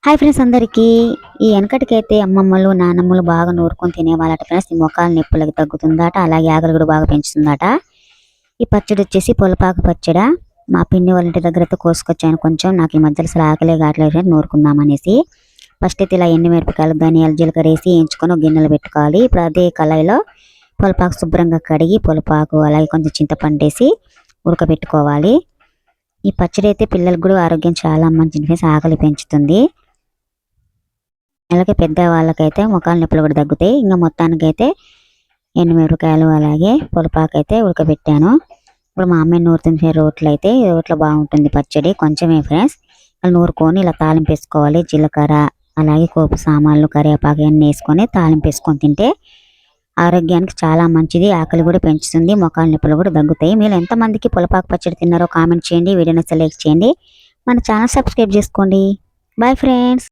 Hi friends అందరికీ. ఈ వెనకటికైతే అమ్మమ్మలు నానమ్మలు బాగా నూరుకొని తినేవాళ్ళట ఫ్రెండ్స్. ఈ మొక్కల నొప్పులకి తగ్గుతుందట, అలాగే ఆకలి కూడా బాగా పెంచుతుందట. ఈ పచ్చడి వచ్చేసి పొలపాకు పచ్చడ. మా పిన్ని వాళ్ళ ఇంటి దగ్గర అయితే కోసుకొచ్చాను కొంచెం. నాకు ఈ మధ్యలో అసలు ఆకలే కావట్లేదు ఫ్రెండ్స్, నూరుకుందాం అనేసి. ఫస్ట్ అయితే ఇలా ఎండుమిరపకాయలు ధనియాలు జీలకర్ర వేసి వేయించుకొని ఒక గిన్నెలు పెట్టుకోవాలి. ఇప్పుడు అదే కళాయిలో పొలపాకు శుభ్రంగా కడిగి పొలపాకు అలాగే కొంచెం చింతపండు వేసి ఉడకబెట్టుకోవాలి. ఈ పచ్చడి అయితే పిల్లలకు కూడా ఆరోగ్యం చాలా మంచిది ఫ్రెండ్స్, ఆకలి పెంచుతుంది. అలాగే పెద్ద వాళ్ళకైతే మొఖాల నొప్పులు కూడా తగ్గుతాయి. ఇంకా మొత్తానికైతే ఎండుమిరపకాయలు అలాగే పొలపాకు అయితే ఉడకబెట్టాను. ఇప్పుడు మా అమ్మాయి నూరుతుంది రోట్లో. అయితే రోట్లో బాగుంటుంది పచ్చడి. కొంచెమే ఫ్రెండ్స్, అలా నూరుకొని ఇలా తాలింపు వేసుకోవాలి. జీలకర్ర అలాగే కోపు సామాన్లు కరివేపాకు అన్నీ వేసుకొని తాలింపు వేసుకొని తింటే ఆరోగ్యానికి చాలా మంచిది, ఆకలి కూడా పెంచుతుంది, మొఖాల నొప్పులు కూడా తగ్గుతాయి. మీరు ఎంతమందికి పొలపాకు పచ్చడి తిన్నారో కామెంట్ చేయండి. వీడియోని లైక్ చేయండి, మన ఛానల్ సబ్స్క్రైబ్ చేసుకోండి. Bye friends.